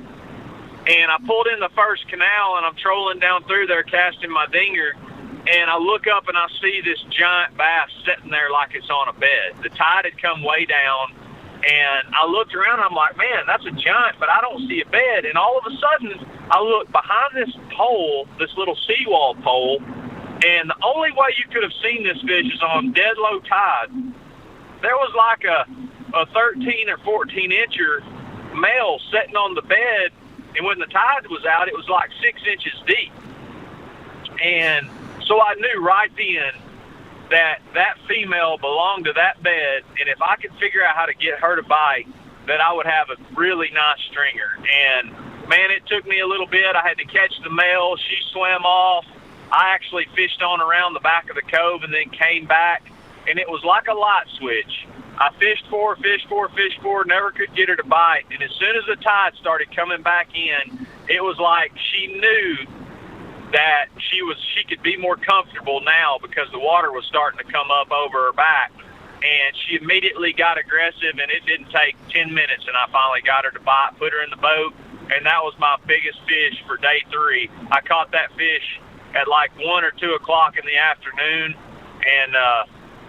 And I pulled in the first canal, and I'm trolling down through there casting my dinger, and I look up and I see this giant bass sitting there like it's on a bed. The tide had come way down, and I looked around, and I'm like, man, that's a giant, but I don't see a bed. And all of a sudden, I look behind this pole, this little seawall pole, and the only way you could have seen this fish is on dead low tide. There was like a 13 or 14 incher male sitting on the bed, and when the tide was out, it was like 6 inches deep. And so I knew right then that that female belonged to that bed, and if I could figure out how to get her to bite, that I would have a really nice stringer. And man, it took me a little bit. I had to catch the male. She swam off. I actually fished on around the back of the cove and then came back, and it was like a light switch. I fished for her, never could get her to bite. And as soon as the tide started coming back in, it was like she knew that she could be more comfortable now because the water was starting to come up over her back. And she immediately got aggressive, and it didn't take 10 minutes, and I finally got her to bite, put her in the boat, and that was my biggest fish for day 3. I caught that fish at like 1 or 2 o'clock in the afternoon, and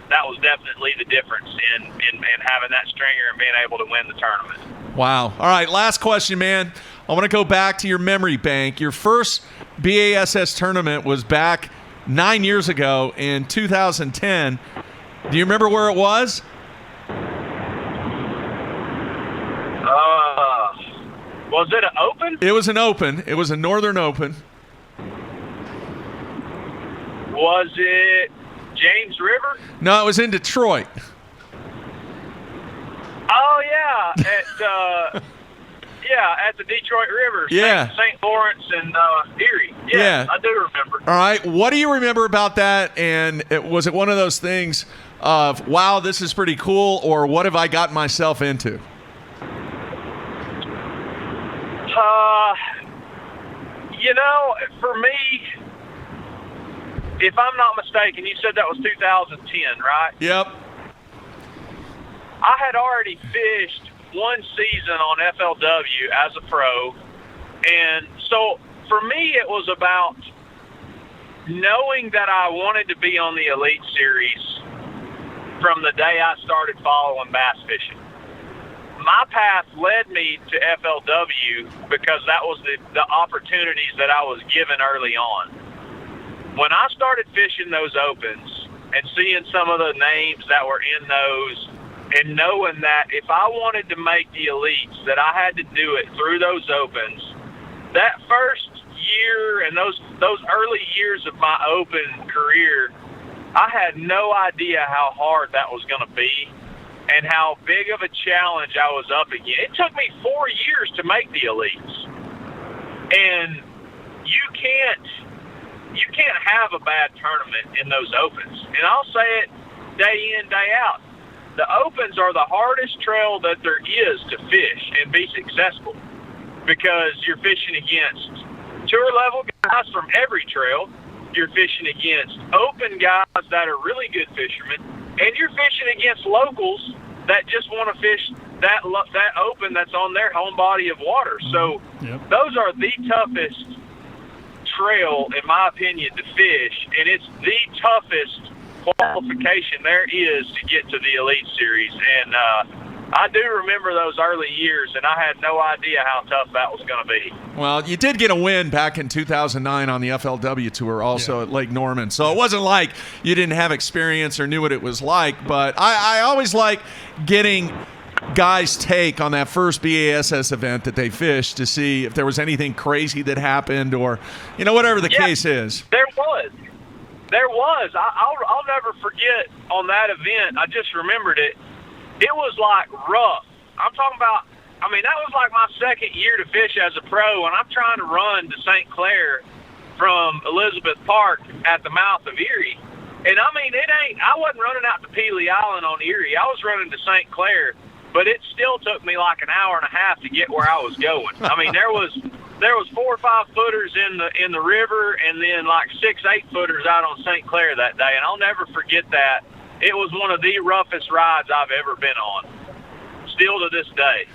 that was definitely the difference in having that stringer and being able to win the tournament. Wow. All right, last question, man. I want to go back to your memory bank. Your first BASS tournament was back 9 years ago in 2010. Do you remember where it was? Was it an open? It was an open. It was a Northern Open. Was it James River? No, it was in Detroit. Oh, yeah. At the Detroit River. Yeah. St. Lawrence and Erie. Yeah, I do remember. All right. What do you remember about that? And was it one of those things of, wow, this is pretty cool, or what have I gotten myself into? For me, if I'm not mistaken, you said that was 2010, right? Yep. I had already fished one season on FLW as a pro, and so for me it was about knowing that I wanted to be on the Elite Series from the day I started following bass fishing. My path led me to FLW because that was the opportunities that I was given early on. When I started fishing those opens and seeing some of the names that were in those, and knowing that if I wanted to make the elites, that I had to do it through those opens, that first year and those early years of my open career, I had no idea how hard that was going to be and how big of a challenge I was up against. It took me 4 years to make the elites. And you can't have a bad tournament in those opens. And I'll say it day in, day out. The opens are the hardest trail that there is to fish and be successful because you're fishing against tour level guys from every trail. You're fishing against open guys that are really good fishermen, and you're fishing against locals that just want to fish that open that's on their home body of water. So those are the toughest trail, in my opinion, to fish, and it's the toughest qualification there is to get to the Elite Series. And I do remember those early years, and I had no idea how tough that was going to be. Well, you did get a win back in 2009 on the FLW Tour also at Lake Norman. So it wasn't like you didn't have experience or knew what it was like. But I always like getting guys' take on that first BASS event that they fished to see if there was anything crazy that happened or, whatever the case is. There was. I'll never forget on that event. I just remembered it. It was like rough. I'm talking about, that was like my second year to fish as a pro, and I'm trying to run to St. Clair from Elizabeth Park at the mouth of Erie. And I wasn't running out to Pelee Island on Erie. I was running to St. Clair, but it still took me like an hour and a half to get where I was going. There there was 4 or 5 footers in the river, and then like 6, 8 footers out on St. Clair that day, and I'll never forget that. It was one of the roughest rides I've ever been on, still to this day.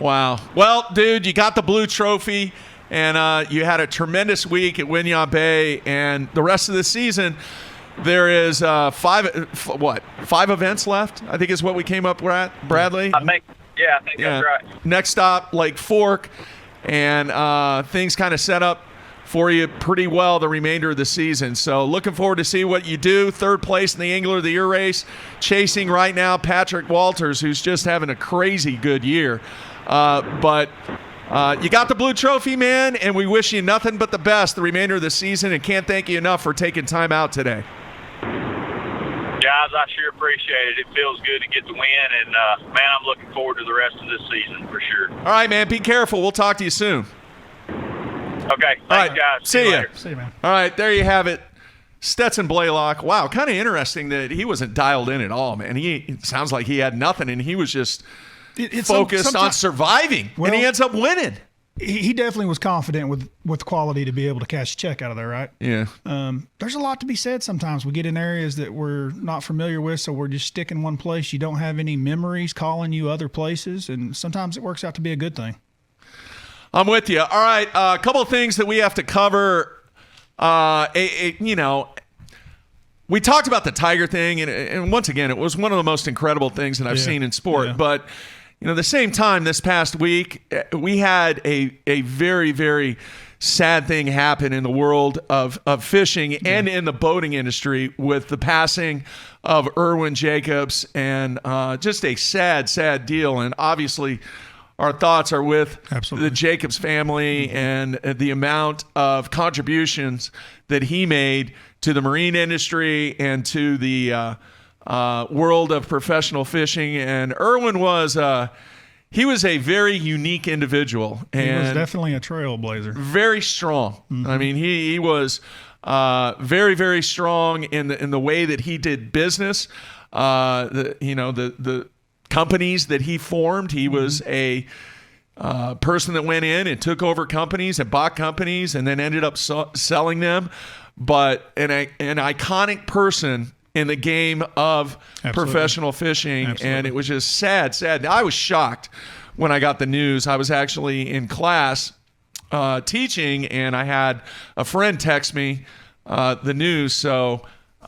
Wow. Well, dude, you got the blue trophy, and you had a tremendous week at Winyah Bay, and the rest of the season, there is 5 events left, I think is what we came up with, Bradley? I think that's right. Next stop, Lake Fork, and things kind of set up for you pretty well the remainder of the season. So looking forward to see what you do. 3rd place in the Angler of the Year race, chasing right now Patrick Walters, who's just having a crazy good year. But you got the blue trophy, man, and we wish you nothing but the best the remainder of the season, and can't thank you enough for taking time out today. Guys, I sure appreciate it. It feels good to get the win, and, man, I'm looking forward to the rest of this season for sure. All right, man, be careful. We'll talk to you soon. Okay, thanks, guys. See you. Later. See you, man. All right, there you have it. Stetson Blaylock. Wow, kind of interesting that he wasn't dialed in at all, man. It sounds like he had nothing, and he was just focused on surviving, and he ends up winning. He definitely was confident with quality to be able to cash a check out of there, right? Yeah. There's a lot to be said sometimes. We get in areas that we're not familiar with, so we're just stuck in one place. You don't have any memories calling you other places, and sometimes it works out to be a good thing. I'm with you. All right, a couple of things that we have to cover. We talked about the Tiger thing, and once again, it was one of the most incredible things that I've seen in sport. Yeah. But at the same time, this past week, we had a very, very sad thing happen in the world of fishing and in the boating industry with the passing of Irwin Jacobs, and just a sad, sad deal. And obviously, our thoughts are with the Jacobs family and the amount of contributions that he made to the marine industry and to the world of professional fishing. And Irwin was he was a very unique individual. And he was definitely a trailblazer. Very strong. I mean, he was very, very strong in the way that he did business. The companies that he formed. He was a person that went in and took over companies and bought companies and then ended up selling them. But an iconic person in the game of professional fishing. And it was just sad. I was shocked when I got the news. I was actually in class teaching, and I had a friend text me the news. So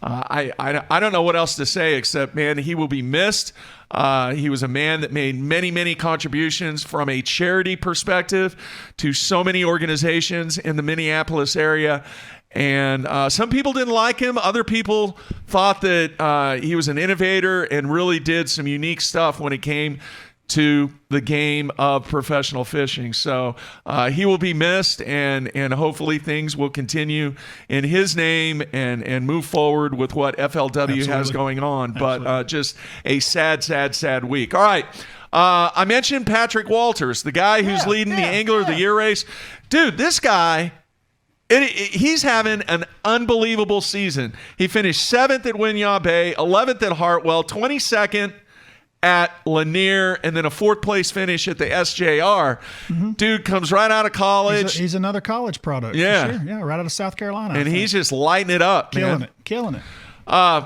I don't know what else to say except, man, he will be missed. He was a man that made many, many contributions from a charity perspective to so many organizations in the Minneapolis area. And some people didn't like him. Other people thought that he was an innovator and really did some unique stuff when it came to the game of professional fishing. So he will be missed, and hopefully things will continue in his name and move forward with what FLW has going on. But just a sad, sad, sad week. All right. I mentioned Patrick Walters, the guy who's leading the Angler of the Year race. Dude, this guy, he's having an unbelievable season. He finished 7th at Winyah Bay, 11th at Hartwell, 22nd at Lanier, and then a 4th place finish at the SJR. Dude comes right out of college. He's another college product. Yeah. For sure. Yeah, right out of South Carolina. And he's just lighting it up, killing it.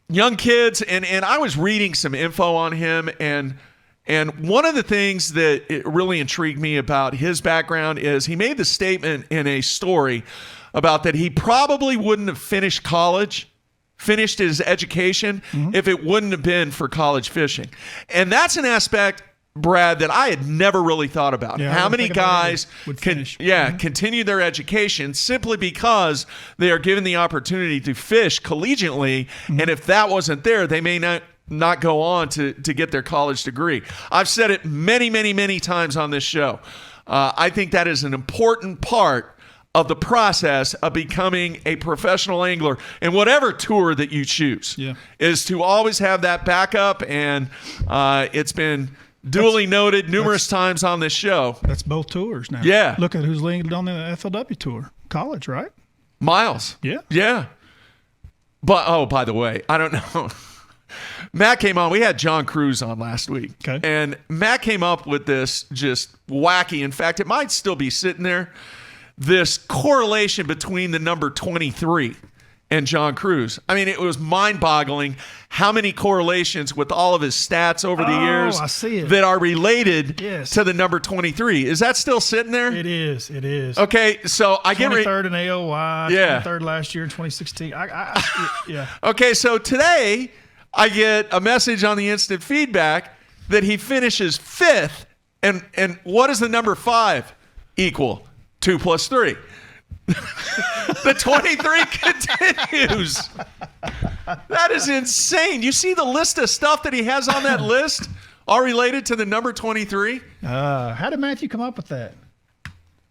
Young kids, and I was reading some info on him, and one of the things that it really intrigued me about his background is he made the statement in a story about that he probably wouldn't have finished his education if it wouldn't have been for college fishing. And that's an aspect, Brad, that I had never really thought about. Yeah, how many guys would finish. continue their education simply because they are given the opportunity to fish collegiately, and if that wasn't there, they may not go on to get their college degree. I've said it many, many, many times on this show. I think that is an important part of the process of becoming a professional angler in whatever tour that you choose, is to always have that backup. And it's been duly noted numerous times on this show. That's both tours now. Yeah. Look at who's leading on the FLW tour. College, right? Miles. Yeah. Yeah. But, oh, by the way, I don't know. Matt came on. We had John Cruz on last week. Okay. And Matt came up with this just wacky. In fact, it might still be sitting there. This correlation between the number 23 and John Cruz. I mean, it was mind-boggling how many correlations with all of his stats over the years I see it. that are related Yes. to the number 23. Is that still sitting there? It is. It is. Okay, so I get 23rd in AOY. Yeah. 23rd last year in 2016. Yeah. Okay, so today I get a message on the instant feedback that he finishes 5th, and what does the number 5 equal? 2 plus 3. The 23 continues. That is insane. You see the list of stuff that he has on that list, all related to the number 23? How did Matthew come up with that?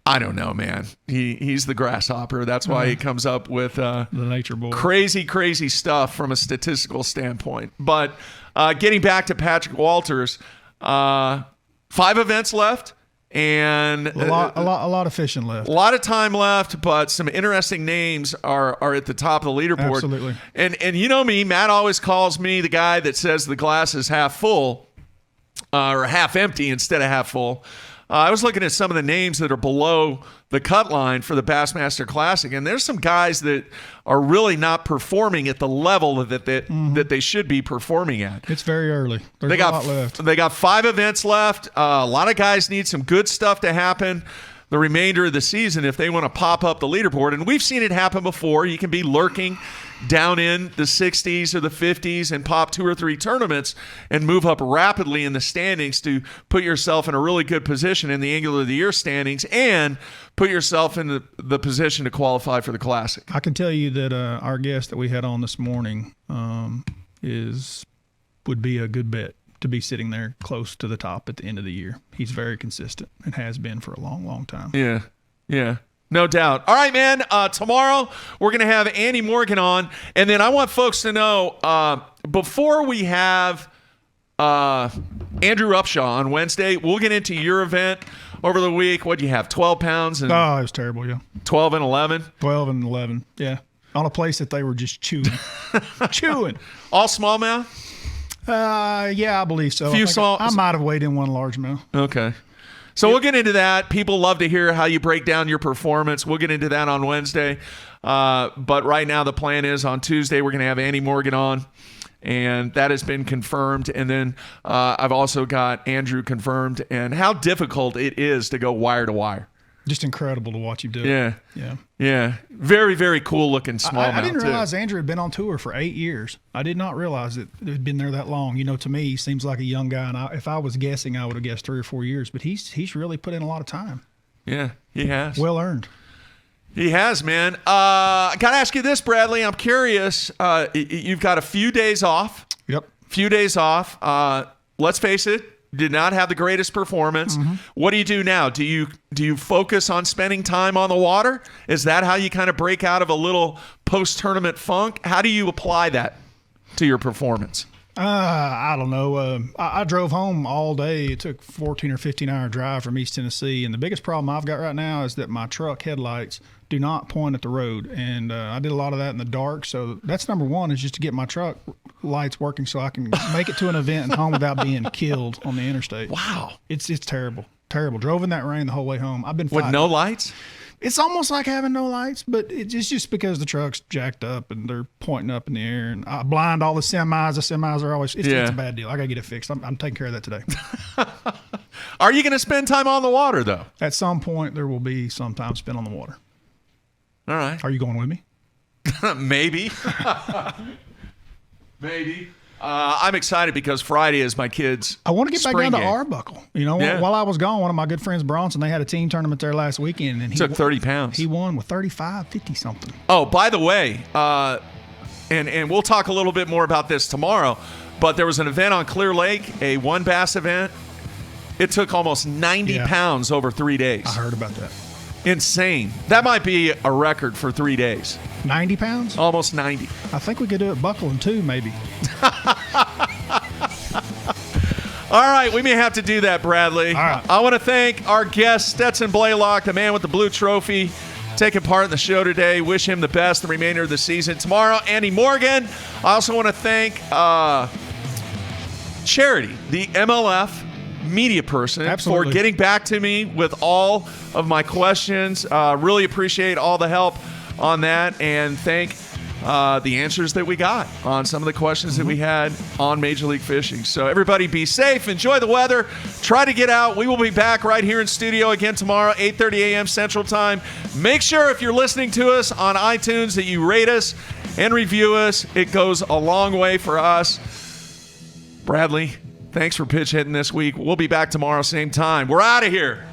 I don't know, man. He's the grasshopper. That's why he comes up with The nature boy. crazy stuff from a statistical standpoint. But getting back to Patrick Walters, 5 events left. And A lot of fishing left. a lot of time left, but some interesting names are at the top of the leaderboard. Absolutely. And you know me, Matt always calls me the guy that says the glass is half full or half empty instead of half full. I was looking at some of the names that are below the cut line for the Bassmaster Classic, and there's some guys that are really not performing at the level that they should be performing at. It's very early. There's They a lot left. got 5 events left. A lot of guys need some good stuff to happen the remainder of the season if they want to pop up the leaderboard. And we've seen it happen before. You can be lurking down in the 60s or the 50s and pop 2 or 3 tournaments and move up rapidly in the standings to put yourself in a really good position in the Angler of the Year standings and put yourself in the position to qualify for the Classic. I can tell you that our guest that we had on this morning would be a good bet to be sitting there close to the top at the end of the year. He's very consistent and has been for a long time. Yeah. No doubt. All right, man. Tomorrow we're going to have Andy Morgan on. And then I want folks to know, before we have Andrew Upshaw on Wednesday, we'll get into your event over the week. What do you have, 12 pounds? And Oh, it was terrible, yeah. 12 and 11? 12 and 11, yeah. On a place that they were just chewing. Chewing. All smallmouth? Yeah, I believe so. Few I might have weighed in one largemouth. Okay. So we'll get into that. People love to hear how you break down your performance. We'll get into that on Wednesday. But right now the plan is on Tuesday we're going to have Andy Morgan on, and that has been confirmed. And then I've also got Andrew confirmed, and how difficult it is to go wire to wire. Just incredible to watch you do it. Yeah. Yeah. Very, very cool looking smallmouth. I didn't too. realize Andrew had been on tour for 8 years. I did not realize it had been there that long. You know, to me, he seems like a young guy, and if I was guessing, I would have guessed 3 or 4 years. But he's really put in a lot of time. Yeah, he has. Well earned. He has, man. I got to ask you this, Bradley. I'm curious. You've got a few days off. Yep. Few days off. Let's face it. Did not have the greatest performance. Mm-hmm. What do you do now? Do you focus on spending time on the water? Is that how you kind of break out of a little post-tournament funk? How do you apply that to your performance? I don't know. I drove home all day. It took 14 or 15-hour drive from East Tennessee, and the biggest problem I've got right now is that my truck headlights do not point at the road, and I did a lot of that in the dark. So that's number one, is just to get my truck lights working so I can make it to an event and home without being killed on the interstate. Wow. It's terrible. Drove in that rain the whole way home. I've been With fighting. no lights? It's almost like having no lights, but it's just because the truck's jacked up and they're pointing up in the air, and I blind all the semis. The semis are always, it's a bad deal. I got to get it fixed. I'm taking care of that today. Are you going to spend time on the water, though? At some point, there will be some time spent on the water. All right. Are you going with me? Maybe. Maybe. I'm excited because Friday is my kids' I want to get back spring down to game. Arbuckle. You know, Yeah. while I was gone, one of my good friends, Bronson, they had a team tournament there last weekend, and he Took 30 pounds. He won with 35, 50 something. Oh, by the way, and we'll talk a little bit more about this tomorrow, but there was an event on Clear Lake, a one bass event. It took almost 90 pounds over 3 days. I heard about that. Insane. That might be a record for 3 days. 90 pounds? Almost 90. I think we could do it buckling too, maybe. All right, we may have to do that, Bradley. All right. I want to thank our guest, Stetson Blaylock, the man with the blue trophy. taking part in the show today. Wish him the best the remainder of the season. Tomorrow, Andy Morgan. I also want to thank Charity, the MLF media person, Absolutely. for getting back to me with all of my questions. Really appreciate all the help on that, and thank the answers that we got on some of the questions that we had on Major League Fishing. So everybody be safe, enjoy the weather, try to get out. We will be back right here in studio again tomorrow, 8:30 a.m. Central Time. Make sure if you're listening to us on iTunes that you rate us and review us. It goes a long way for us. Bradley, thanks for pitch hitting this week. We'll be back tomorrow, same time. We're out of here.